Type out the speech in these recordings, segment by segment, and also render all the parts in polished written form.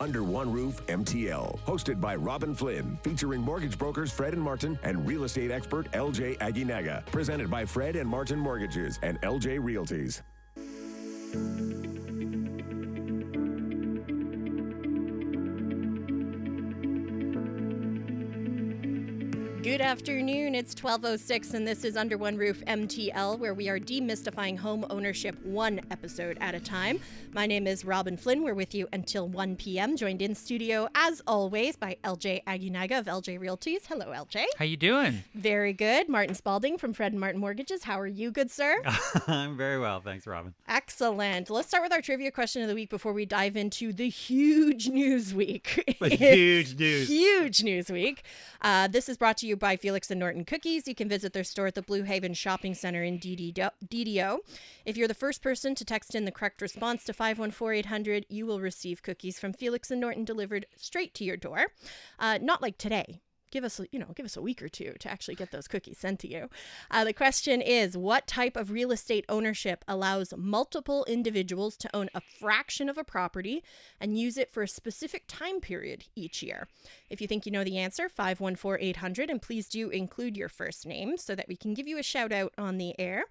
Under One Roof MTL, hosted by Robin Flynn, featuring mortgage brokers Fred and Martin and real estate expert LJ Aguinaga. Presented by Fred and Martin Mortgages and LJ Realties. Good afternoon. It's 12:06 and this is Under One Roof MTL, where we are demystifying home ownership one episode at a time. My name is Robin Flynn. We're with you until 1 p.m. Joined in studio, as always, by LJ Aguinaga of LJ Realties. Hello, LJ. How you doing? Very good. Martin Spalding from Fred and Martin Mortgages. How are you, good sir? I'm very well. Thanks, Robin. Excellent. Let's start with our trivia question of the week before we dive into the huge news week. Huge news. Huge news week. This is brought to you by Felix and Norton Cookies. You can visit their store at the Blue Haven Shopping Center in DDO. If you're the first person to text in the correct response to 514-800, you will receive cookies from Felix and Norton delivered straight to your door. Not like today. Give us a week or two to actually get those cookies sent to you. The question is, what type of real estate ownership allows multiple individuals to own a fraction of a property and use it for a specific time period each year? If you think you know the answer, 514-800, and please do include your first name so that we can give you a shout out on the air.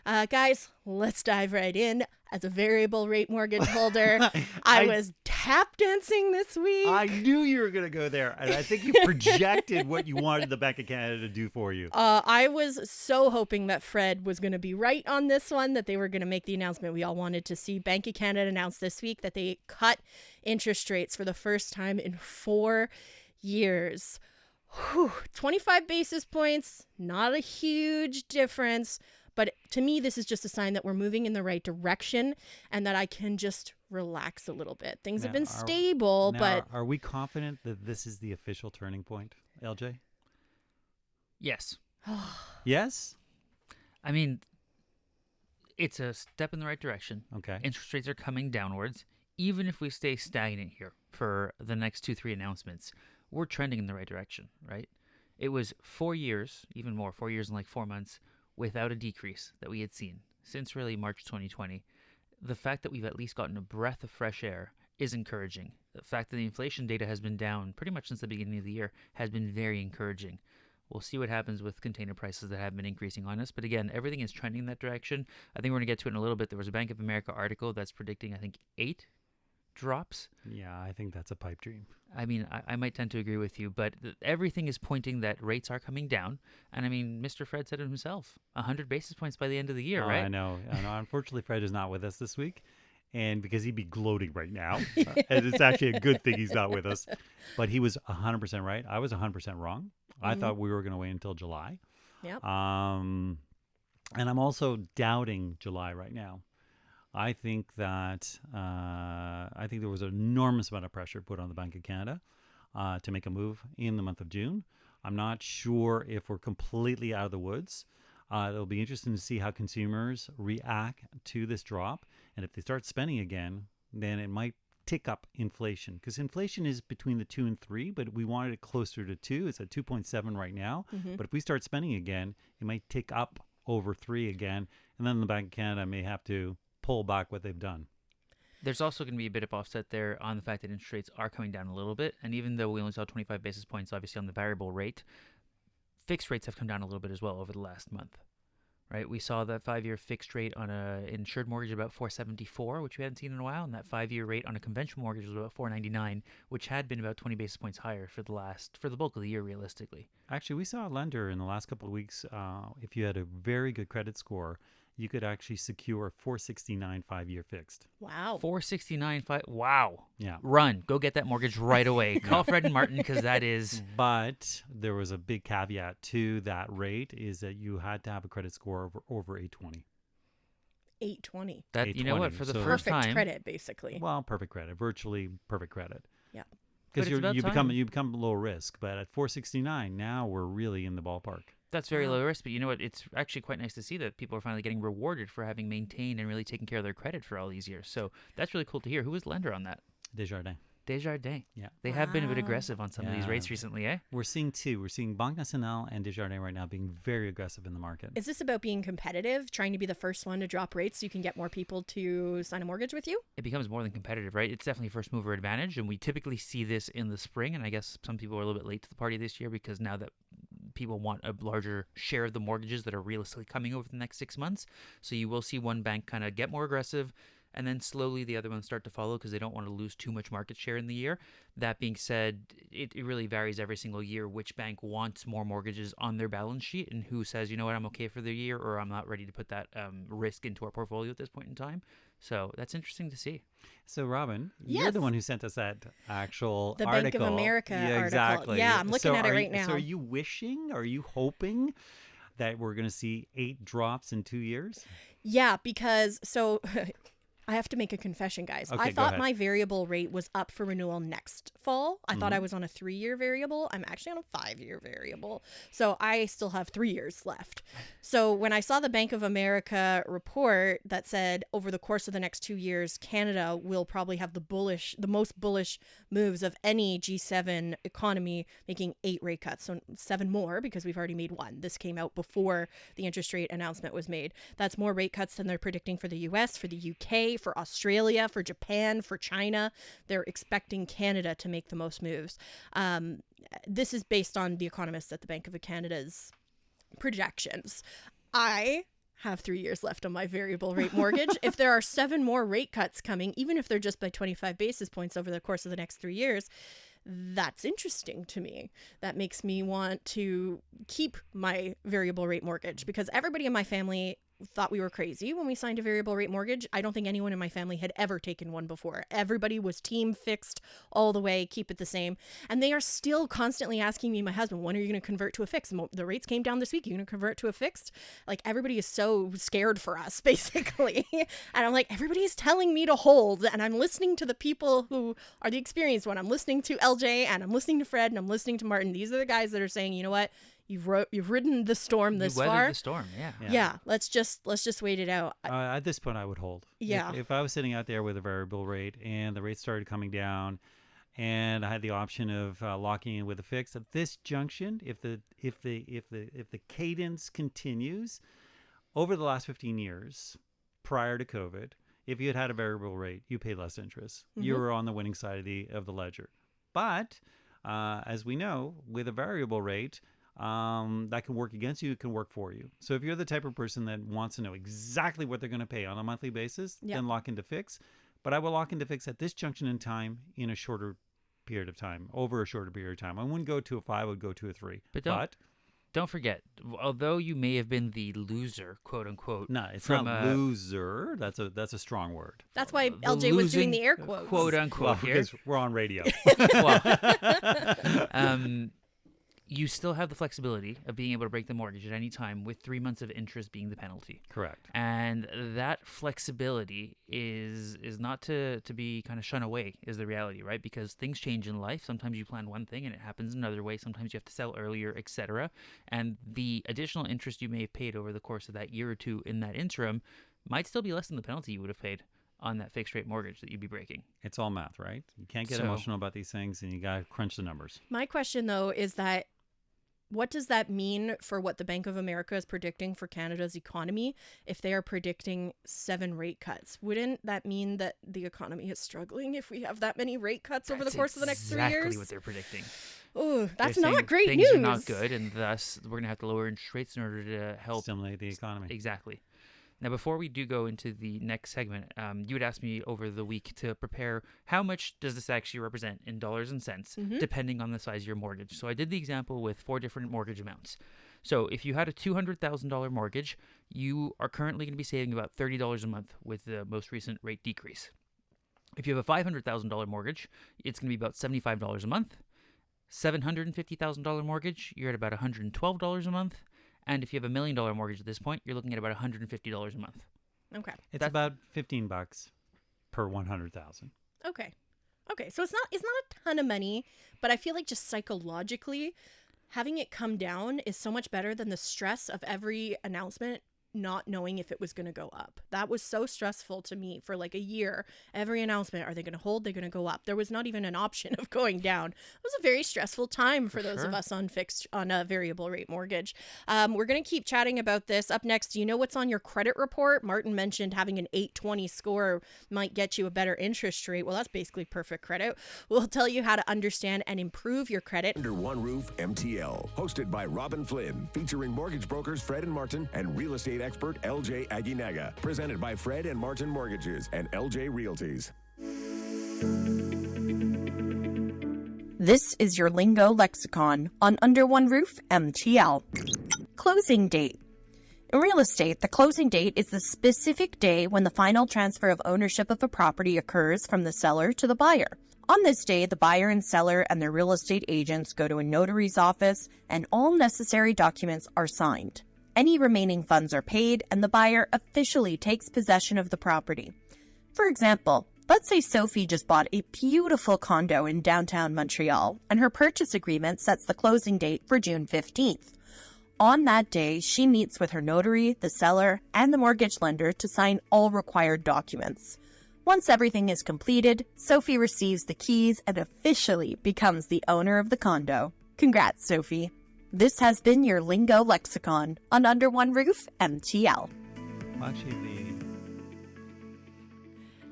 Guys, let's dive right in. As a variable rate mortgage holder, I was tap dancing this week. I knew you were going to go there. And I think you projected what you wanted the Bank of Canada to do for you. I was so hoping that Fred was going to be right on this one, that they were going to make the announcement we all wanted to see. Bank of Canada announced this week that they cut interest rates for the first time in 4 years. 25 basis points, not a huge difference. But to me, this is just a sign that we're moving in the right direction and that I can just relax a little bit. Things have been stable, but... Are we confident that this is the official turning point, LJ? Yes. Yes? I mean, it's a step in the right direction. Okay. Interest rates are coming downwards. Even if we stay stagnant here for the next 2-3 announcements, we're trending in the right direction, right? It was 4 years, even more, 4 years and like 4 months, without a decrease that we had seen since really March 2020. The fact that we've at least gotten a breath of fresh air is encouraging. The fact that the inflation data has been down pretty much since the beginning of the year has been very encouraging. We'll see what happens with container prices that have been increasing on us. But again, everything is trending in that direction. I think we're going to get to it in a little bit. There was a Bank of America article that's predicting, I think, 8 drops. Yeah, I think that's a pipe dream. I mean, I might tend to agree with you, but everything is pointing that rates are coming down. And I mean, Mr. Fred said it himself, 100 basis points by the end of the year, right? I know. Unfortunately, Fred is not with us this week, and because he'd be gloating right now. And it's actually a good thing he's not with us. But he was 100% right. I was 100% wrong. Mm-hmm. I thought we were going to wait until July. Yep. And I'm also doubting July right now. I think that there was an enormous amount of pressure put on the Bank of Canada to make a move in the month of June. I'm not sure if we're completely out of the woods. It'll be interesting to see how consumers react to this drop. And if they start spending again, then it might tick up inflation. Because inflation is between the 2 and 3, but we wanted it closer to 2. It's at 2.7 right now. Mm-hmm. But if we start spending again, it might tick up over 3 again. And then the Bank of Canada may have to pull back what they've done. There's also going to be a bit of offset there on the fact that interest rates are coming down a little bit. And even though we only saw 25 basis points, obviously, on the variable rate, fixed rates have come down a little bit as well over the last month, right? We saw that 5-year fixed rate on a insured mortgage about 4.74, which we hadn't seen in a while. And that 5-year rate on a conventional mortgage was about 4.99, which had been about 20 basis points higher for the bulk of the year, realistically. Actually, we saw a lender in the last couple of weeks, if you had a very good credit score, you could actually secure 469 5-year fixed. Wow. 469 wow. Yeah. Run. Go get that mortgage right away. Call Fred and Martin, because that is... But there was a big caveat to that rate, is that you had to have a credit score over 820. 820. That 820. You know what? For the first time... Perfect credit, basically. Well, perfect credit. Virtually perfect credit. Yeah. Because you become low risk. But at 469, now we're really in the ballpark. That's very low risk, but you know what? It's actually quite nice to see that people are finally getting rewarded for having maintained and really taken care of their credit for all these years. So that's really cool to hear. Who was the lender on that? Desjardins. Desjardins. Yeah. They have been a bit Wow. aggressive on some of these Yeah. rates recently, eh? We're seeing two. We're seeing Banque Nationale and Desjardins right now being very aggressive in the market. Is this about being competitive, trying to be the first one to drop rates so you can get more people to sign a mortgage with you? It becomes more than competitive, right? It's definitely first mover advantage, and we typically see this in the spring. And I guess some people are a little bit late to the party this year because now that people want a larger share of the mortgages that are realistically coming over the next 6 months, so you will see one bank kind of get more aggressive, and then slowly the other ones start to follow because they don't want to lose too much market share in the year. That being said, it really varies every single year which bank wants more mortgages on their balance sheet and who says, you know what, I'm okay for the year, or I'm not ready to put that risk into our portfolio at this point in time. So that's interesting to see. So, Robin, you're Yes. the one who sent us that actual The article. Bank of America yeah, article. Exactly. Yeah, I'm looking So at it are right you- now. So are you wishing, are you hoping that we're going to see 8 drops in 2 years? Yeah, because so I have to make a confession, guys. Okay, I go thought ahead. my variable rate was up for renewal next fall. I thought I Mhm. was on a 3-year variable. I'm actually on a 5-year variable. So I still have 3 years left. So when I saw the Bank of America report that said over the course of the next 2 years, Canada will probably have the most bullish moves of any G7 economy, making 8 rate cuts. So 7 more because we've already made 1. This came out before the interest rate announcement was made. That's more rate cuts than they're predicting for the US, for the UK, for Australia, for Japan, for China. They're expecting Canada to make the most moves. This is based on the economists at the Bank of Canada's projections. I have 3 years left on my variable rate mortgage. If there are 7 more rate cuts coming, even if they're just by 25 basis points over the course of the next 3 years, that's interesting to me. That makes me want to keep my variable rate mortgage because everybody in my family thought we were crazy when we signed a variable rate mortgage. I don't think anyone in my family had ever taken one before. Everybody was team fixed all the way, keep it the same. And they are still constantly asking me, my husband, when are you going to convert to a fixed? The rates came down this week. You're going to convert to a fixed? Like everybody is so scared for us, basically. And I'm like, everybody is telling me to hold. And I'm listening to the people who are the experienced one. I'm listening to LJ and I'm listening to Fred and I'm listening to Martin. These are the guys that are saying, you know what? You've ridden the storm this you weathered far. the storm, yeah. Yeah, let's just wait it out. At this point, I would hold. Yeah. If I was sitting out there with a variable rate and the rate started coming down, and I had the option of locking in with a fix at this junction, if the cadence continues over the last 15 years prior to COVID, if you had a variable rate, you paid less interest. You were on the winning side of the ledger. But as we know, with a variable rate, that can work against you, it can work for you. So if you're the type of person that wants to know exactly what they're going to pay on a monthly basis, then lock into fix. But I will lock into fix at this junction in time in a shorter period of time, over a shorter period of time. I wouldn't go to a 5, I would go to a 3. But don't forget, although you may have been the loser, quote unquote. No, it's from not loser. That's a strong word. That's why the LJ was doing losing, the air quotes. quote unquote Well, here. because we're on radio. Well, you still have the flexibility of being able to break the mortgage at any time, with 3 months of interest being the penalty. Correct. And that flexibility is not to be kind of shun away, is the reality, right? Because things change in life. Sometimes you plan one thing and it happens another way. Sometimes you have to sell earlier, etc. And the additional interest you may have paid over the course of that year or two in that interim might still be less than the penalty you would have paid on that fixed rate mortgage that you'd be breaking. It's all math, right? You can't get So- emotional about these things, and you got to crunch the numbers. My question, though, is that what does that mean for what the Bank of America is predicting for Canada's economy if they are predicting 7 rate cuts? Wouldn't that mean that the economy is struggling if we have that many rate cuts over the course of the next 3 years? Exactly what they're predicting. Oh, that's They're saying not great things news. are not good, and thus we're going to have to lower interest rates in order to help Stimulate the economy. Exactly. Now, before we do go into the next segment, you had asked me over the week to prepare how much does this actually represent in dollars and cents, depending on the size of your mortgage. So I did the example with 4 different mortgage amounts. So if you had a $200,000 mortgage, you are currently going to be saving about $30 a month with the most recent rate decrease. If you have a $500,000 mortgage, it's going to be about $75 a month. $750,000 mortgage, you're at about $112 a month. And if you have $1 million mortgage at this point, you're looking at about $150 a month. Okay. It's That's- about $15 per 100,000. Okay. So it's not a ton of money, but I feel like just psychologically having it come down is so much better than the stress of every announcement not knowing if it was going to go up. That was so stressful to me for like a year. Every announcement, are they going to hold? They're going to go up. There was not even an option of going down. It was a very stressful time for those of us on a variable rate mortgage. We're going to keep chatting about this. Up next, do you know what's on your credit report? Martin mentioned having an 820 score might get you a better interest rate. Well, that's basically perfect credit. We'll tell you how to understand and improve your credit. Under One Roof MTL, hosted by Robin Flynn, featuring mortgage brokers Fred and Martin and real estate expert LJ Aguinaga. Presented by Fred and Martin Mortgages and LJ Realties. This is your lingo lexicon on Under One Roof MTL. Closing date. In real estate, the closing date is the specific day when the final transfer of ownership of a property occurs from the seller to the buyer. On this day, the buyer and seller and their real estate agents go to a notary's office and all necessary documents are signed. Any remaining funds are paid and the buyer officially takes possession of the property. For example, let's say Sophie just bought a beautiful condo in downtown Montreal and her purchase agreement sets the closing date for June 15th. On that day, she meets with her notary, the seller, and the mortgage lender to sign all required documents. Once everything is completed, Sophie receives the keys and officially becomes the owner of the condo. Congrats, Sophie. This has been your lingo lexicon on Under One Roof MTL. Actually,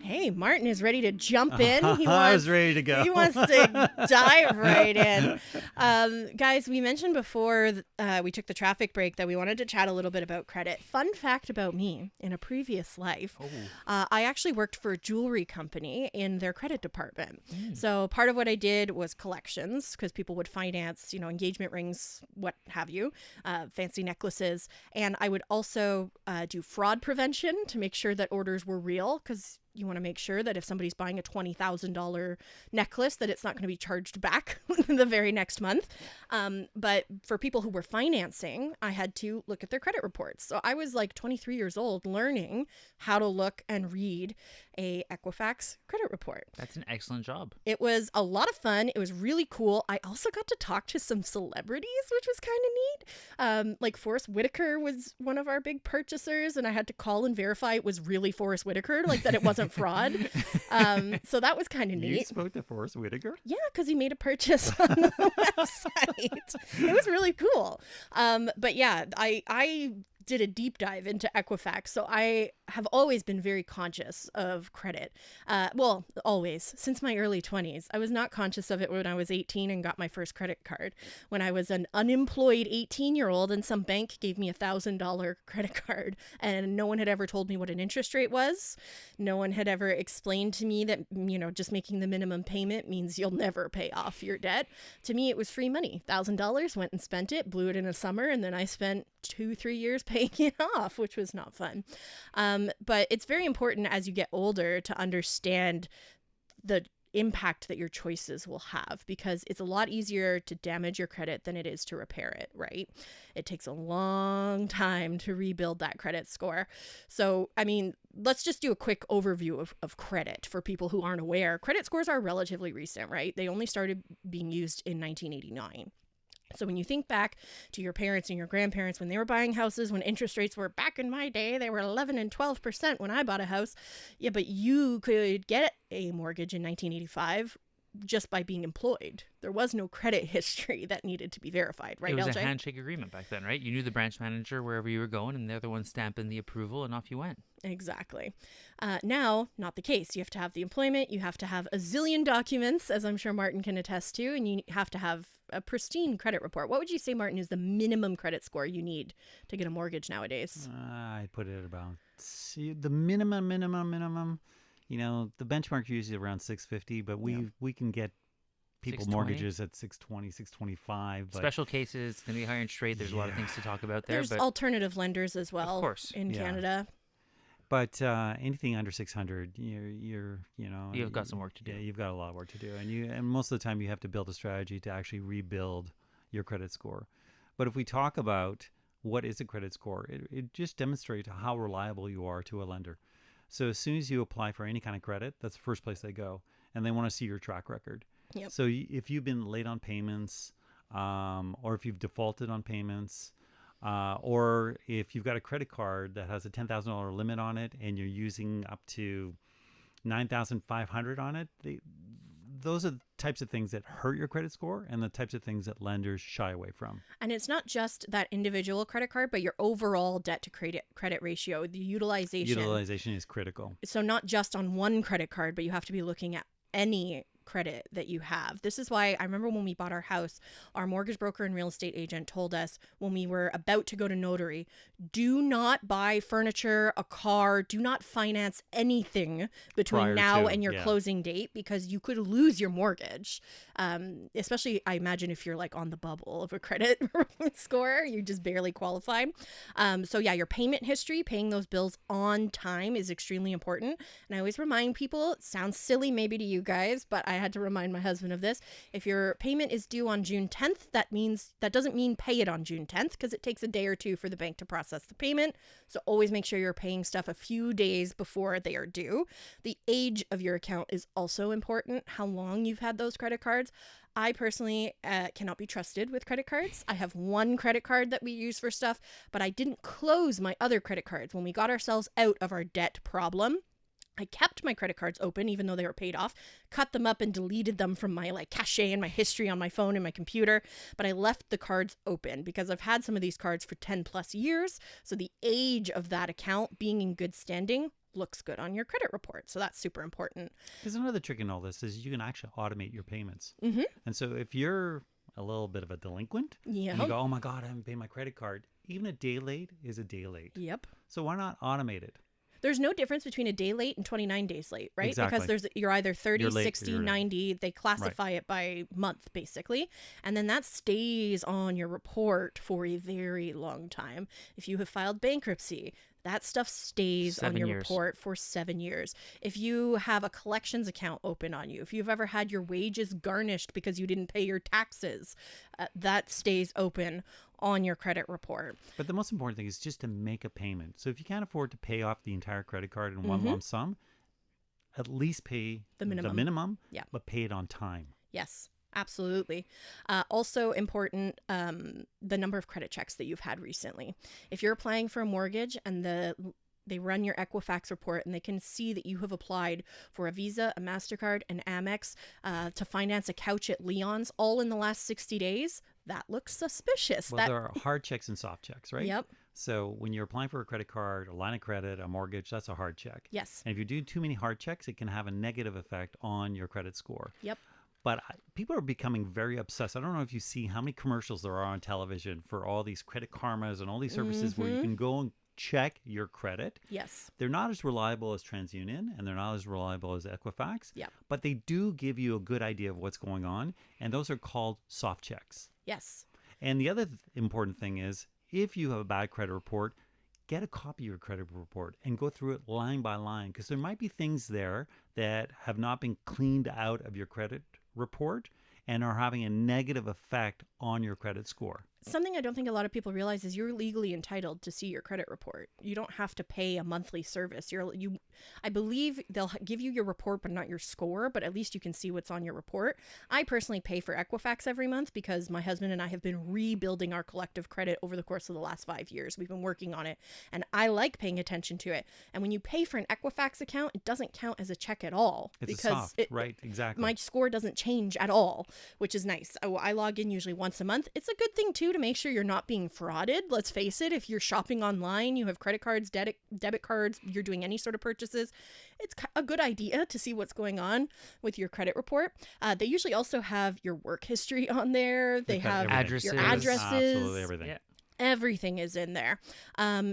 Hey, Martin is ready to jump in. I was ready to go. He wants to dive right in. Guys, we mentioned before we took the traffic break that we wanted to chat a little bit about credit. Fun fact about me, in a previous life, I actually worked for a jewelry company in their credit department. So part of what I did was collections, because people would finance, engagement rings, what have you, fancy necklaces. And I would also do fraud prevention to make sure that orders were real, because you want to make sure that if somebody's buying a $20,000 necklace, that it's not going to be charged back the very next month. But for people who were financing, I had to look at their credit reports. So I was like 23 years old learning how to look and read a Equifax credit report. That's an excellent job. It was a lot of fun. It was really cool. I also got to talk to some celebrities, which was kind of neat. Like Forrest Whitaker was one of our big purchasers, and I had to call and verify it was really Forrest Whitaker, like that it wasn't fraud. So that was kind of neat. You spoke to Forrest Whitaker? Yeah, because he made a purchase on the website. It was really cool. But yeah, I did a deep dive into Equifax. So I have always been very conscious of credit. Well, always. Since my early 20s. I was not conscious of it when I was 18 and got my first credit card. When I was an unemployed 18-year-old and some bank gave me $1,000 credit card and no one had ever told me what an interest rate was. No one had ever explained to me that, just making the minimum payment means you'll never pay off your debt. To me, it was free money. $1,000, went and spent it, blew it in a summer, and then I spent 2-3 years paying it off, which was not fun. But it's very important as you get older to understand the impact that your choices will have, because it's a lot easier to damage your credit than it is to repair it, right? It takes a long time to rebuild that credit score. So, let's just do a quick overview of credit for people who aren't aware. Credit scores are relatively recent, right? They only started being used in 1989. So when you think back to your parents and your grandparents, when they were buying houses, when interest rates were back in my day, they were 11 and 12% when I bought a house. Yeah, but you could get a mortgage in 1985 just by being employed. There was no credit history that needed to be verified, right, LJ? It was a handshake agreement back then, right? You knew the branch manager wherever you were going, and they're the ones stamping the approval, and off you went. Exactly. Now, not the case. You have to have the employment. You have to have a zillion documents, as I'm sure Martin can attest to, and you have to have a pristine credit report. What would you say, Martin, is the minimum credit score you need to get a mortgage nowadays? I put it at about the minimum. The benchmark usually around 650, but we can get people 620? Mortgages at 620, 625. But Special cases, going to be higher interest rate. There's a lot of things to talk about there. There's but alternative lenders as well, of course, in Canada. But anything under 600, you've got some work to do. Yeah, you've got a lot of work to do, and most of the time you have to build a strategy to actually rebuild your credit score. But if we talk about what is a credit score, it just demonstrates how reliable you are to a lender. So as soon as you apply for any kind of credit, that's the first place they go, and they want to see your track record. Yep. So if you've been late on payments, or if you've defaulted on payments, Or if you've got a credit card that has a $10,000 limit on it and you're using up to $9,500 on it, those are the types of things that hurt your credit score and the types of things that lenders shy away from. And it's not just that individual credit card, but your overall debt to credit ratio, the utilization. Utilization is critical. So not just on one credit card, but you have to be looking at any credit that you have. This is why I remember when we bought our house, our mortgage broker and real estate agent told us when we were about to go to notary, do not buy furniture, a car, do not finance anything between now and your closing date, because you could lose your mortgage. Especially, I imagine if you're like on the bubble of a credit score, you just barely qualify. So yeah, your payment history, paying those bills on time is extremely important. And I always remind people, it sounds silly maybe to you guys, but I had to remind my husband of this. If your payment is due on June 10th, that doesn't mean pay it on June 10th, because it takes a day or two for the bank to process the payment. So always make sure you're paying stuff a few days before they are due. The age of your account is also important, how long you've had those credit cards. I personally cannot be trusted with credit cards. I have one credit card that we use for stuff, but I didn't close my other credit cards. When we got ourselves out of our debt problem, I kept my credit cards open even though they were paid off, cut them up and deleted them from my cache and my history on my phone and my computer, but I left the cards open because I've had some of these cards for 10 plus years. So the age of that account being in good standing looks good on your credit report. So that's super important. There's another trick in all this is you can actually automate your payments. And so if you're a little bit of a delinquent, and you go, oh my God, I haven't paid my credit card. Even a day late is a day late. Yep. So why not automate it? There's no difference between a day late and 29 days late, right? Exactly. Because you're either 30, You're late, 60, you're late. 90. They classify it by month, basically. And then that stays on your report for a very long time. If you have filed bankruptcy, that stuff stays on 7 your years. report for 7 years. If you have a collections account open on you, if you've ever had your wages garnished because you didn't pay your taxes, that stays open on your credit report. But the most important thing is just to make a payment. So if you can't afford to pay off the entire credit card in one lump sum, at least pay The minimum. Yeah. but pay it on time. Yes, absolutely. Also important, the number of credit checks that you've had recently. If you're applying for a mortgage and they run your Equifax report and they can see that you have applied for a Visa, a MasterCard, an Amex, to finance a couch at Leon's all in the last 60 days, that looks suspicious. Well, there are hard checks and soft checks, right? Yep. So when you're applying for a credit card, a line of credit, a mortgage, that's a hard check. Yes. And if you do too many hard checks, it can have a negative effect on your credit score. Yep. But people are becoming very obsessed. I don't know if you see how many commercials there are on television for all these Credit Karmas and all these services where you can go and check your credit. Yes. They're not as reliable as TransUnion and they're not as reliable as Equifax. Yeah. But they do give you a good idea of what's going on. And those are called soft checks. Yes. And the other important thing is if you have a bad credit report, get a copy of your credit report and go through it line by line, because there might be things there that have not been cleaned out of your credit report and are having a negative effect on your credit score. Something I don't think a lot of people realize is you're legally entitled to see your credit report. You don't have to pay a monthly service. I believe they'll give you your report, but not your score, but at least you can see what's on your report. I personally pay for Equifax every month because my husband and I have been rebuilding our collective credit over the course of the last 5 years. We've been working on it and I like paying attention to it. And when you pay for an Equifax account, it doesn't count as a check at all. It's because a soft, right? Exactly. My score doesn't change at all, which is nice. I log in usually once a month. It's a good thing too to make sure you're not being frauded. Let's face it, if you're shopping online, you have credit cards, debit cards, you're doing any sort of purchases, it's a good idea to see what's going on with your credit report. They usually also have your work history on there. They have everything. your addresses. Absolutely everything. Yeah. Everything is in there.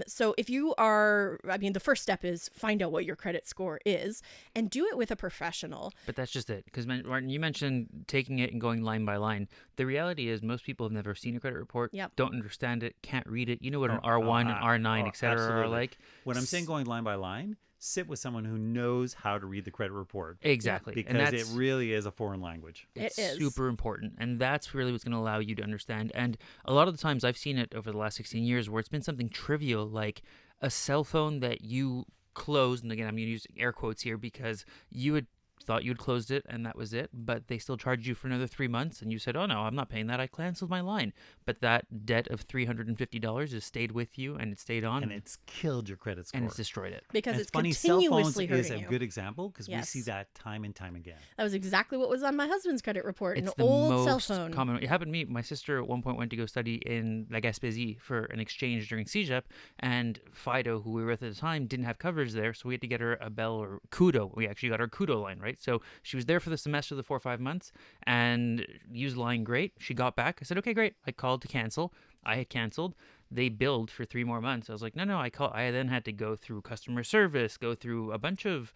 So if you are, the first step is find out what your credit score is and do it with a professional. But that's just it. Because, Martin, you mentioned taking it and going line by line. The reality is most people have never seen a credit report, don't understand it, can't read it. You know what an R1 and R9, et cetera, are like. When I'm saying going line by line, sit with someone who knows how to read the credit report. Exactly. Because it really is a foreign language. It's It is. super important. And that's really what's going to allow you to understand. And a lot of the times I've seen it over the last 16 years where it's been something trivial like a cell phone that you closed. And again, I'm going to use air quotes here because you had thought you'd closed it and that was it, but they still charged you for another 3 months, and you said, oh no, I'm not paying that, I canceled my line. But that debt of $350 has stayed with you, and it stayed on, And it's killed your credit score. and it's destroyed it. Because And it's funny, cell phones continuously is hurting a you. good example because we Yes. see that time and time again. That was exactly what was on my husband's credit report. It's An the old most cell phone. common. It happened to me. My sister at one point went to go study in La Gaspésie for an exchange during CEGEP, and Fido, who we were with at the time, didn't have coverage there, so we had to get her a Bell or Kudo. We actually got her Kudo line, right? So she was there for the semester, the 4 or 5 months, and used the line great. She got back. I said, okay, great. I called to cancel. I had canceled. They billed for 3 more months. I was like, no. I then had to go through customer service, go through a bunch of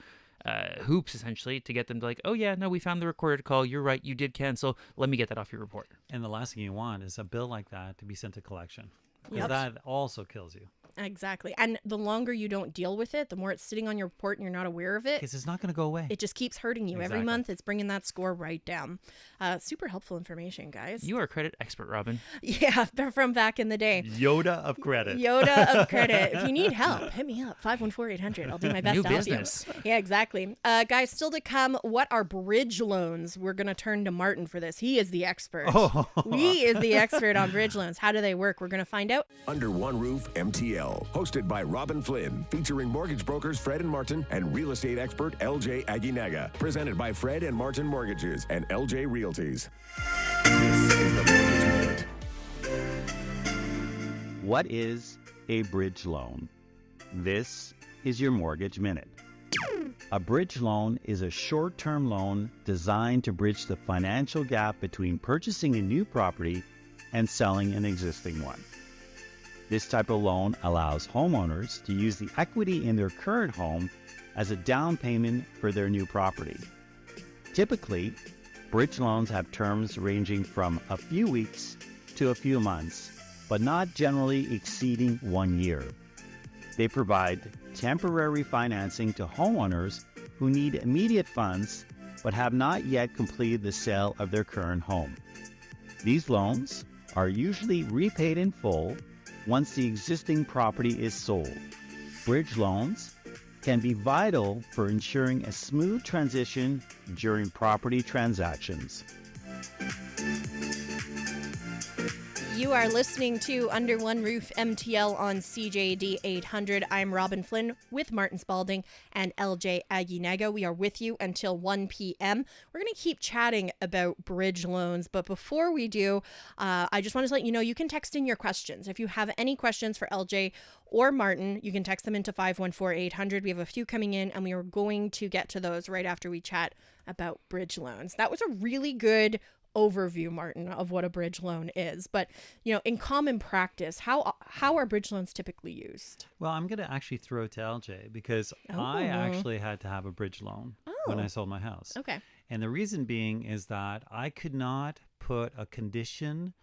hoops essentially to get them to like, oh yeah, no, we found the recorded call. You're right, you did cancel. Let me get that off your report. And the last thing you want is a bill like that to be sent to collection. Because Yep. that also kills you. Exactly. And the longer you don't deal with it, the more it's sitting on your report and you're not aware of it. Because it's not going to go away. It just keeps hurting you. Every Exactly. month, it's bringing that score right down. Super helpful information, guys. You are a credit expert, Robin. Yeah, they're from back in the day. Yoda of credit. Yoda of credit. If you need help, hit me up. 514-800. I'll do my best New to help business. you. Yeah, exactly. Guys, still to come, what are bridge loans? We're going to turn to Martin for this. He is the expert. Oh. He is the expert on bridge loans. How do they work? We're going to find out. Under One Roof MTL, hosted by Robin Flynn, featuring mortgage brokers Fred and Martin and real estate expert LJ Aguinaga. Presented by Fred and Martin Mortgages and LJ Realties. This is the Mortgage Minute. What is a bridge loan? This is your Mortgage Minute. A bridge loan is a short-term loan designed to bridge the financial gap between purchasing a new property and selling an existing one. This type of loan allows homeowners to use the equity in their current home as a down payment for their new property. Typically, bridge loans have terms ranging from a few weeks to a few months, but not generally exceeding 1 year. They provide temporary financing to homeowners who need immediate funds but have not yet completed the sale of their current home. These loans are usually repaid in full once the existing property is sold. Bridge loans can be vital for ensuring a smooth transition during property transactions. You are listening to Under One Roof MTL on CJD 800. I'm Robin Flynn with Martin Spalding and LJ Aguinaga. We are with you until 1 p.m. We're going to keep chatting about bridge loans, but before we do, I just wanted to let you know you can text in your questions. If you have any questions for LJ or Martin, you can text them into 514-800. We have a few coming in, and we are going to get to those right after we chat about bridge loans. That was a really good overview, Martin, of what a bridge loan is. But, in common practice, how are bridge loans typically used? Well, I'm going to actually throw it to LJ because I actually had to have a bridge loan when I sold my house. Okay. And the reason being is that I could not put a condition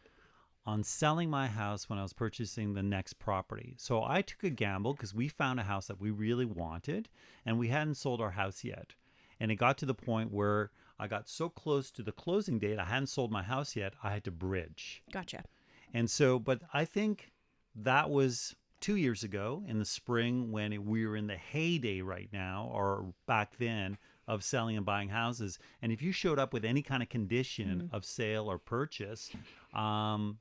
on selling my house when I was purchasing the next property. So I took a gamble because we found a house that we really wanted and we hadn't sold our house yet. And it got to the point where I got so close to the closing date, I hadn't sold my house yet, I had to bridge. Gotcha. And so, but I think that was 2 years ago in the spring when we were in the heyday right now, or back then, of selling and buying houses. And if you showed up with any kind of condition of sale or purchase,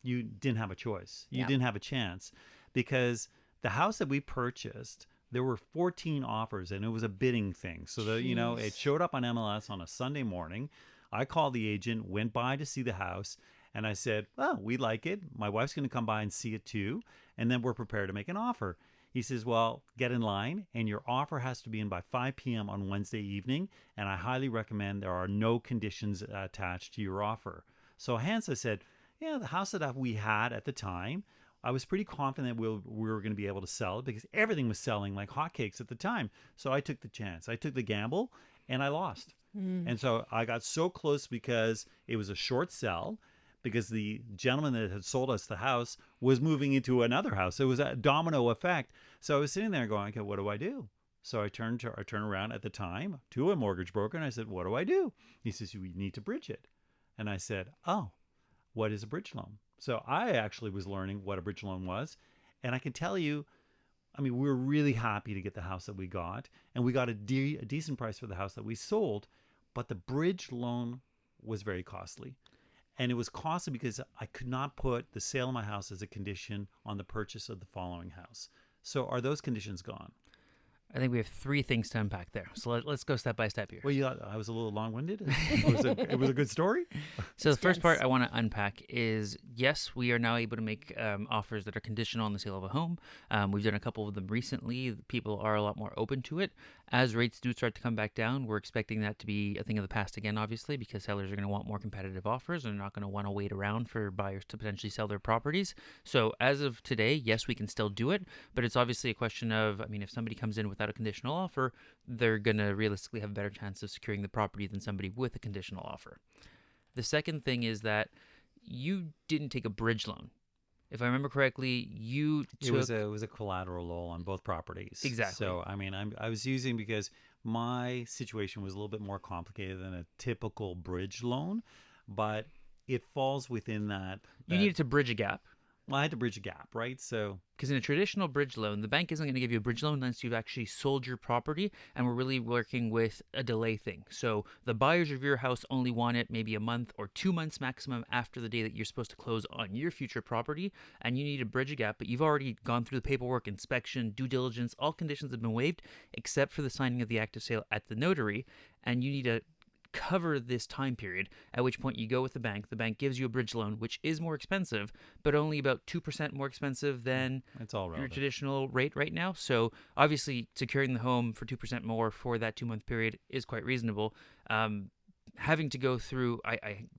you didn't have a choice. You didn't have a chance because the house that we purchased, there were 14 offers and it was a bidding thing. So, it showed up on MLS on a Sunday morning. I called the agent, went by to see the house, and I said, well, we like it. My wife's going to come by and see it too. And then we're prepared to make an offer. He says, well, get in line and your offer has to be in by 5 p.m. on Wednesday evening. And I highly recommend there are no conditions attached to your offer. So hence I said, the house that we had at the time, I was pretty confident we were going to be able to sell it because everything was selling like hotcakes at the time. So I took the chance. I took the gamble and I lost. And so I got so close because it was a short sell because the gentleman that had sold us the house was moving into another house. It was a domino effect. So I was sitting there going, okay, what do I do? So I turned around at the time to a mortgage broker and I said, what do I do? He says, you need to bridge it. And I said, oh, what is a bridge loan? So I actually was learning what a bridge loan was. And I can tell you, we were really happy to get the house that we got. And we got a decent price for the house that we sold. But the bridge loan was very costly. And it was costly because I could not put the sale of my house as a condition on the purchase of the following house. So are those conditions gone? I think we have three things to unpack there. So let's go step by step here. Well, I was a little long-winded. It was a good story. So the first part I want to unpack is, yes, we are now able to make offers that are conditional on the sale of a home. We've done a couple of them recently. People are a lot more open to it. As rates do start to come back down, we're expecting that to be a thing of the past again, obviously, because sellers are going to want more competitive offers and they're not going to want to wait around for buyers to potentially sell their properties. So as of today, yes, we can still do it, but it's obviously a question of, I mean, if somebody comes in without a conditional offer, they're going to realistically have a better chance of securing the property than somebody with a conditional offer. The second thing is that you didn't take a bridge loan. If I remember correctly, you took... It was a collateral loan on both properties. Exactly. So, I mean, I was using, because my situation was a little bit more complicated than a typical bridge loan, but it falls within that. You needed to bridge a gap. Well, I had to bridge a gap, right? So, because in a traditional bridge loan, the bank isn't going to give you a bridge loan unless you've actually sold your property, and we're really working with a delay thing. So the buyers of your house only want it maybe a month or 2 months maximum after the day that you're supposed to close on your future property, and you need to bridge a gap, but you've already gone through the paperwork, inspection, due diligence, all conditions have been waived except for the signing of the act of sale at the notary, and you need to cover this time period, at which point you go with the bank. The bank gives you a bridge loan, which is more expensive, but only about 2% more expensive than it's all your traditional rate right now. So obviously securing the home for 2% more for that 2-month period is quite reasonable. Having to go through,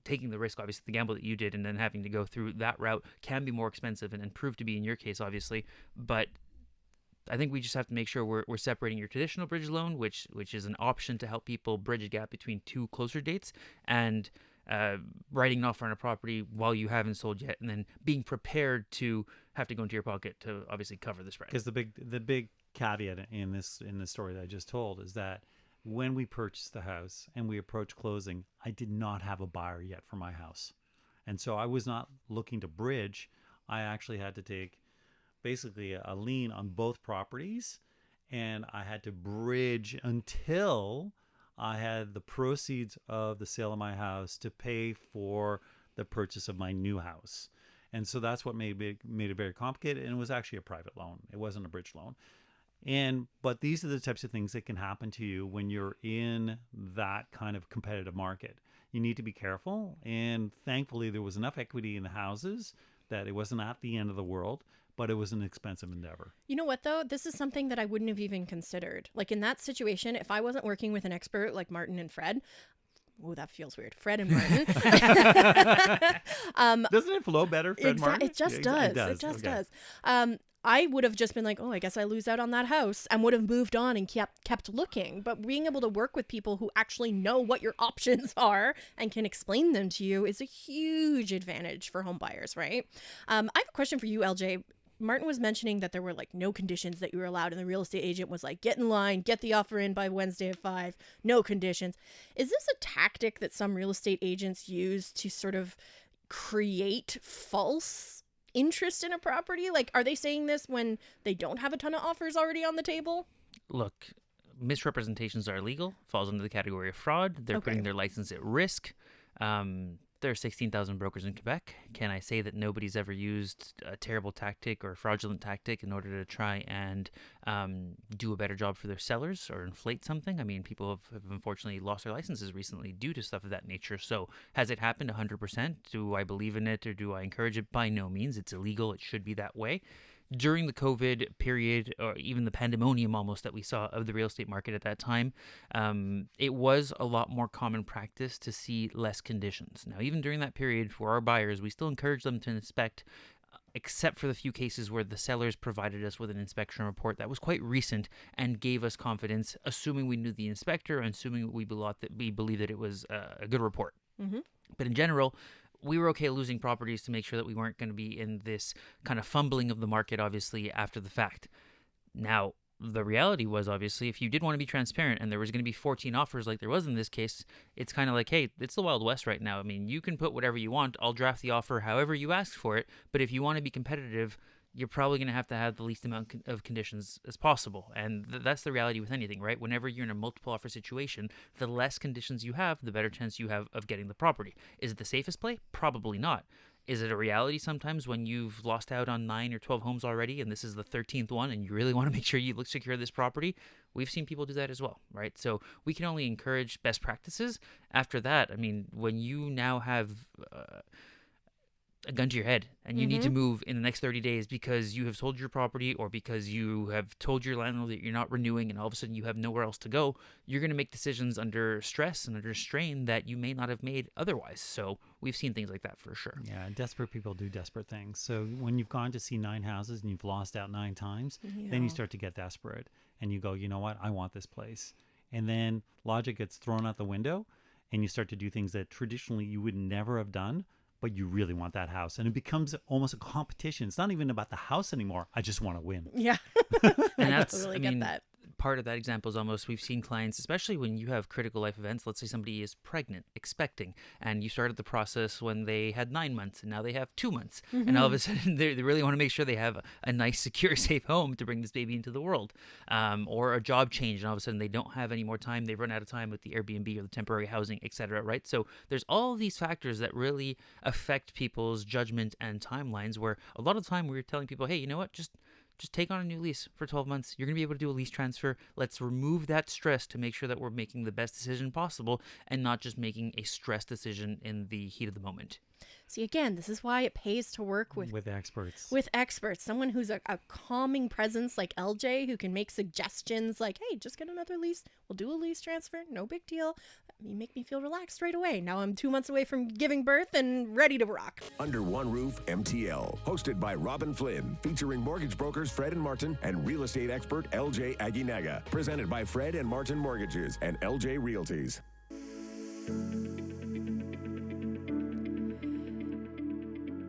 taking the risk, obviously, the gamble that you did, and then having to go through that route can be more expensive and prove to be in your case, obviously. But I think we just have to make sure we're separating your traditional bridge loan, which is an option to help people bridge a gap between two closer dates, and writing an offer on a property while you haven't sold yet, and then being prepared to have to go into your pocket to obviously cover the spread. Because the big caveat in this story that I just told is that when we purchased the house and we approached closing, I did not have a buyer yet for my house, and so I was not looking to bridge. I actually had to take basically a lien on both properties, and I had to bridge until I had the proceeds of the sale of my house to pay for the purchase of my new house. And so that's what made it very complicated, and it was actually a private loan. It wasn't a bridge loan. But these are the types of things that can happen to you when you're in that kind of competitive market. You need to be careful, and thankfully there was enough equity in the houses that it wasn't at the end of the world, but it was an expensive endeavor. You know what, though? This is something that I wouldn't have even considered. Like, in that situation, if I wasn't working with an expert like Martin and Fred, oh, that feels weird. Fred and Martin. Doesn't it flow better, Fred Martin? It just does. It just does. I would have just been like, oh, I guess I lose out on that house, and would have moved on and kept looking. But being able to work with people who actually know what your options are and can explain them to you is a huge advantage for home buyers, right? I have a question for you, LJ. Martin was mentioning that there were like no conditions that you were allowed, and the real estate agent was like, get in line, get the offer in by Wednesday at 5, no conditions. Is this a tactic that some real estate agents use to sort of create false interest in a property? Like, are they saying this when they don't have a ton of offers already on the table? Look, misrepresentations are illegal, falls under the category of fraud. They're putting their license at risk. There are 16,000 brokers in Quebec. Can I say that nobody's ever used a terrible tactic or a fraudulent tactic in order to try and do a better job for their sellers or inflate something? I mean, people have unfortunately lost their licenses recently due to stuff of that nature. So has it happened 100%? Do I believe in it or do I encourage it? By no means. It's illegal. It should be that way. During the COVID period, or even the pandemonium almost that we saw of the real estate market at that time, it was a lot more common practice to see less conditions. Now, even during that period, for our buyers, we still encourage them to inspect, except for the few cases where the sellers provided us with an inspection report that was quite recent and gave us confidence, assuming we knew the inspector and assuming we believed that it was a good report. Mm-hmm. But in general, we were okay losing properties to make sure that we weren't going to be in this kind of fumbling of the market, obviously, after the fact. Now, the reality was, obviously, if you did want to be transparent and there was going to be 14 offers like there was in this case, it's kind of like, hey, it's the Wild West right now. I mean, you can put whatever you want. I'll draft the offer however you ask for it. But if you want to be competitive, you're probably going to have the least amount of conditions as possible. And that's the reality with anything, right? Whenever you're in a multiple offer situation, the less conditions you have, the better chance you have of getting the property. Is it the safest play? Probably not. Is it a reality sometimes when you've lost out on 9 or 12 homes already and this is the 13th one and you really want to make sure you secure this property? We've seen people do that as well, right? So we can only encourage best practices. After that, I mean, when you now have a gun to your head and you need to move in the next 30 days because you have sold your property or because you have told your landlord that you're not renewing and all of a sudden you have nowhere else to go, you're going to make decisions under stress and under strain that you may not have made otherwise. So we've seen things like that for sure. Yeah, desperate people do desperate things. So when you've gone to see 9 houses and you've lost out 9 times, then you start to get desperate and you go, you know what, I want this place. And then logic gets thrown out the window and you start to do things that traditionally you would never have done, but you really want that house. And it becomes almost a competition. It's not even about the house anymore. I just want to win. Yeah. And I that's, totally I get mean, that. part of that example is almost we've seen clients, especially when you have critical life events. Let's say somebody is pregnant, expecting, and you started the process when they had 9 months and now they have 2 months. And all of a sudden they really want to make sure they have a nice, secure, safe home to bring this baby into the world. Or a job change and all of a sudden they don't have any more time. They've run out of time with the Airbnb or the temporary housing, etc. Right? So there's all these factors that really affect people's judgment and timelines where a lot of the time we're telling people, hey, you know what, just take on a new lease for 12 months. You're going to be able to do a lease transfer. Let's remove that stress to make sure that we're making the best decision possible and not just making a stress decision in the heat of the moment. See, again, this is why it pays to work with experts. With experts, someone who's a calming presence like LJ who can make suggestions like, hey, just get another lease. We'll do a lease transfer. No big deal. You make me feel relaxed right away. Now I'm 2 months away from giving birth and ready to rock. Under One Roof MTL, hosted by Robin Flynn, featuring mortgage brokers Fred and Martin and real estate expert LJ Aguinaga. Presented by Fred and Martin Mortgages and LJ Realties.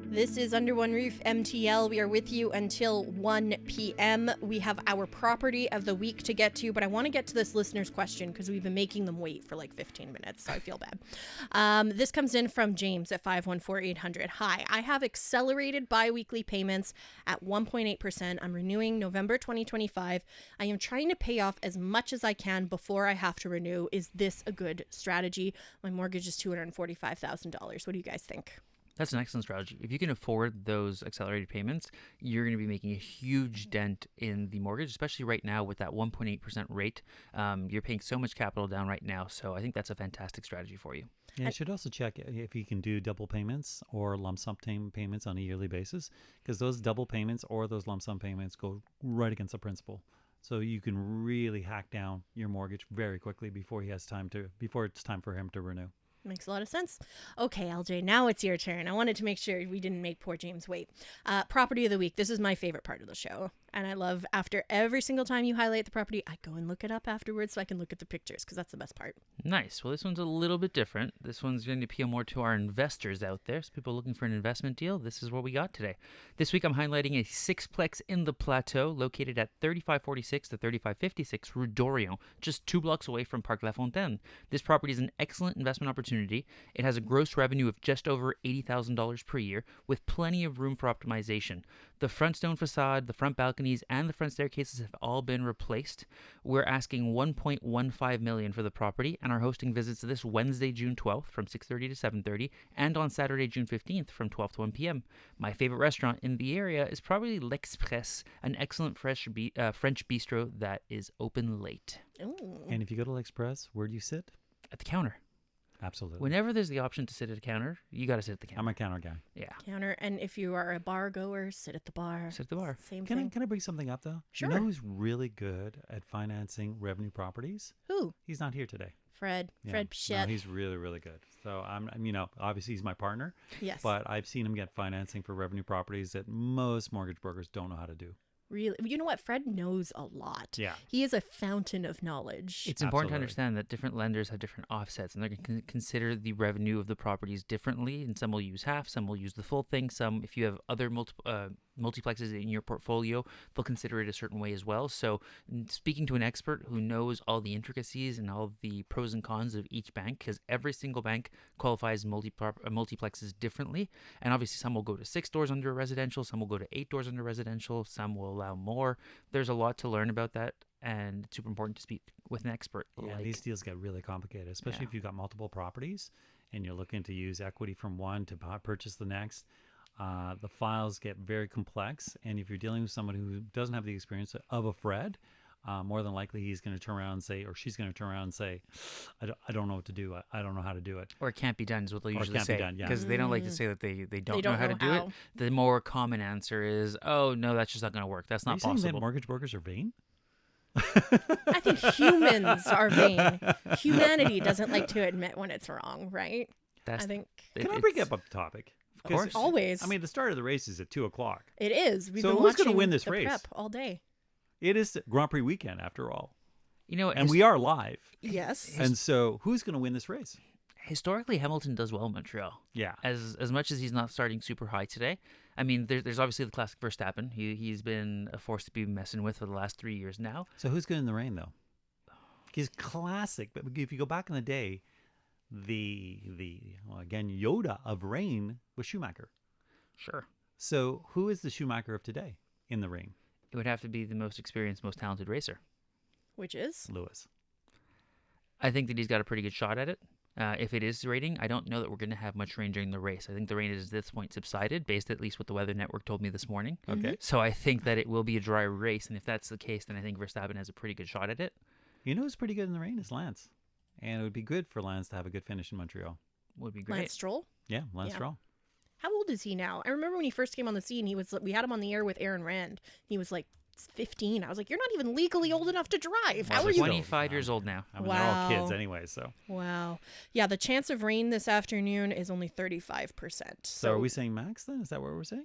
This is Under One Roof MTL. We are with you until 1 p.m. We have our property of the week to get to, but I want to get to this listener's question because we've been making them wait for like 15 minutes, so I feel bad. This comes in from James at 514-800. Hi, I have accelerated biweekly payments at 1.8%. I'm renewing November 2025. I am trying to pay off as much as I can before I have to renew. Is this a good strategy? My mortgage is $245,000. What do you guys think? That's an excellent strategy. If you can afford those accelerated payments, you're going to be making a huge dent in the mortgage, especially right now with that 1.8% rate. You're paying so much capital down right now, so I think that's a fantastic strategy for you. Yeah, you should also check if you can do double payments or lump sum payments on a yearly basis, because those double payments or those lump sum payments go right against the principal. So you can really hack down your mortgage very quickly before it's time for him to renew. Makes a lot of sense. Okay, LJ, now it's your turn. I wanted to make sure we didn't make poor James wait. Property of the week. This is my favorite part of the show. And I love after every single time you highlight the property, I go and look it up afterwards so I can look at the pictures because that's the best part. Nice. Well, this one's a little bit different. This one's going to appeal more to our investors out there. So people looking for an investment deal, this is what we got today. This week I'm highlighting a sixplex in the Plateau located at 3546 to 3556 Rue d'Orion, just 2 blocks away from Parc La Fontaine. This property is an excellent investment opportunity. It has a gross revenue of just over $80,000 per year with plenty of room for optimization. The front stone facade, the front balconies, and the front staircases have all been replaced. We're asking $1.15 million for the property and are hosting visits this Wednesday, June 12th from 6:30 to 7:30 and on Saturday, June 15th from 12 to 1 p.m. My favorite restaurant in the area is probably L'Express, an excellent French bistro that is open late. Ooh. And if you go to L'Express, where do you sit? At the counter. Absolutely. Whenever there's the option to sit at a counter, you got to sit at the counter. I'm a counter guy. Yeah. Counter. And if you are a bar goer, sit at the bar. Sit at the bar. Same Can thing. I bring something up, though? Sure. You know who's really good at financing revenue properties? Who? He's not here today. Fred. Yeah. Fred No, Pichette. he's really, really good. So obviously he's my partner. Yes. But I've seen him get financing for revenue properties that most mortgage brokers don't know how to do. Really, you know what? Fred knows a lot. Yeah. He is a fountain of knowledge. It's important to Absolutely. understand that different lenders have different offsets, and they're going to consider the revenue of the properties differently. And some will use half, some will use the full thing. Some, if you have other multiple multiplexes in your portfolio, they'll consider it a certain way as well. So speaking to an expert who knows all the intricacies and all the pros and cons of each bank, because every single bank qualifies multiplexes differently. And obviously some will go to 6 doors under residential, some will go to 8 doors under residential, some will allow more. There's a lot to learn about that, and it's super important to speak with an expert. Yeah, these deals get really complicated, especially if you've got multiple properties and you're looking to use equity from one to purchase the next. The files get very complex, and if you're dealing with someone who doesn't have the experience of a Fred, more than likely he's going to turn around and say, or she's going to turn around and say, I don't know what to do. I don't know how to do it. Or it can't be done is what they'll usually say. Be done, yeah. Because they don't like to say that they don't know how to do it. The more common answer is, oh, no, that's just not going to work. That's not possible. Are you saying that mortgage brokers are vain? I think humans are vain. Humanity doesn't like to admit when it's wrong, right? Can I bring up a topic? Of course. Always. I mean, the start of the race is at 2:00. It is. We've been who's going to watching win this the race? prep all day. It is Grand Prix weekend, after all. You know, and we are live. Yes. And so who's going to win this race? Historically, Hamilton does well in Montreal. Yeah. As much as he's not starting super high today. I mean, there's obviously the classic Verstappen. He's been a force to be messing with for the last 3 years now. So who's good in the rain, though? He's classic. But if you go back in the day, again, Yoda of rain was Schumacher. Sure. So who is the Schumacher of today in the rain? It would have to be the most experienced, most talented racer. Which is? Lewis. I think that he's got a pretty good shot at it. If it is raining, I don't know that we're going to have much rain during the race. I think the rain is at this point subsided, based at least what the Weather Network told me this morning. Okay. So I think that it will be a dry race, and if that's the case, then I think Verstappen has a pretty good shot at it. You know who's pretty good in the rain is Lance. And it would be good for Lance to have a good finish in Montreal. Would be great. Lance Stroll? Yeah, Lance Stroll. How old is he now? I remember when he first came on the scene, we had him on the air with Aaron Rand. He was like 15. I was like, you're not even legally old enough to drive. How are you? 25 years old now. I mean, they're all kids anyway, so. Wow. Yeah, the chance of rain this afternoon is only 35%. So are we saying max then? Is that what we're saying?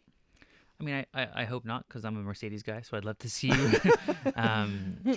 I mean, I hope not, because I'm a Mercedes guy, so I'd love to see you,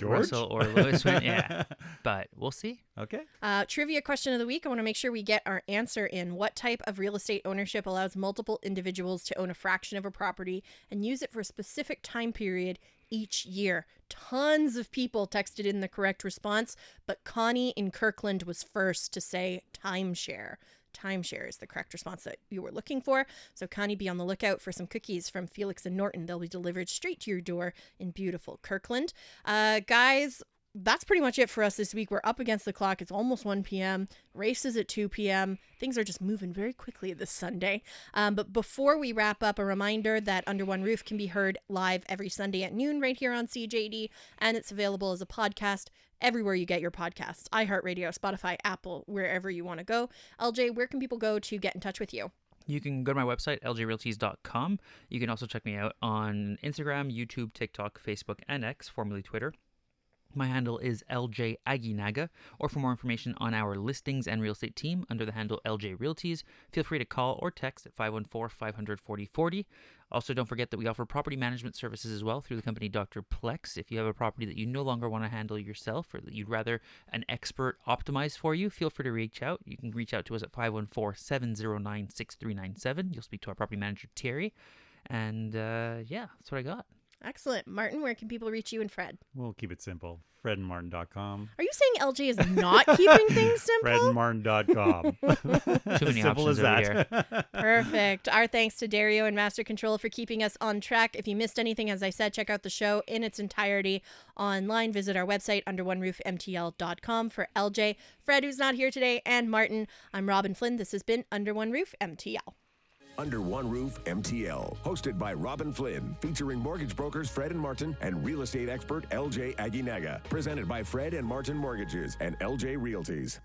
Russell or Lewis win. Yeah, but we'll see. Okay. Trivia question of the week. I want to make sure we get our answer in. What type of real estate ownership allows multiple individuals to own a fraction of a property and use it for a specific time period each year? Tons of people texted in the correct response, but Connie in Kirkland was first to say timeshare. Timeshare is the correct response that you were looking for. So Connie, be on the lookout for some cookies from Felix and Norton. They'll be delivered straight to your door in beautiful Kirkland. Guys, that's pretty much it for us this week. We're up against the clock. It's almost 1 p.m. Race is at 2 p.m. Things are just moving very quickly this Sunday. But before we wrap up, a reminder that Under One Roof can be heard live every Sunday at noon right here on CJD, and it's available as a podcast everywhere you get your podcasts. iHeartRadio, Spotify, Apple, wherever you want to go. LJ, where can people go to get in touch with you? You can go to my website, ljrealties.com. You can also check me out on Instagram, YouTube, TikTok, Facebook, and X, formerly Twitter. My handle is LJ Aguinaga, or for more information on our listings and real estate team under the handle LJ Realties, feel free to call or text at 514-500-4040. Also, don't forget that we offer property management services as well through the company Dr. Plex. If you have a property that you no longer want to handle yourself or that you'd rather an expert optimize for you, feel free to reach out. You can reach out to us at 514-709-6397. You'll speak to our property manager, Terry. And yeah, that's what I got. Excellent. Martin, where can people reach you and Fred? We'll keep it simple. FredandMartin.com. Are you saying LJ is not keeping things simple? FredandMartin.com. Too many options over here. Perfect. Our thanks to Dario and Master Control for keeping us on track. If you missed anything, as I said, check out the show in its entirety online. Visit our website, underoneroofmtl.com. For LJ, Fred, who's not here today, and Martin, I'm Robin Flynn. This has been Under One Roof MTL. Under One Roof MTL, hosted by Robin Flynn, featuring mortgage brokers Fred and Martin and real estate expert LJ Aguinaga. Presented by Fred and Martin Mortgages and LJ Realties.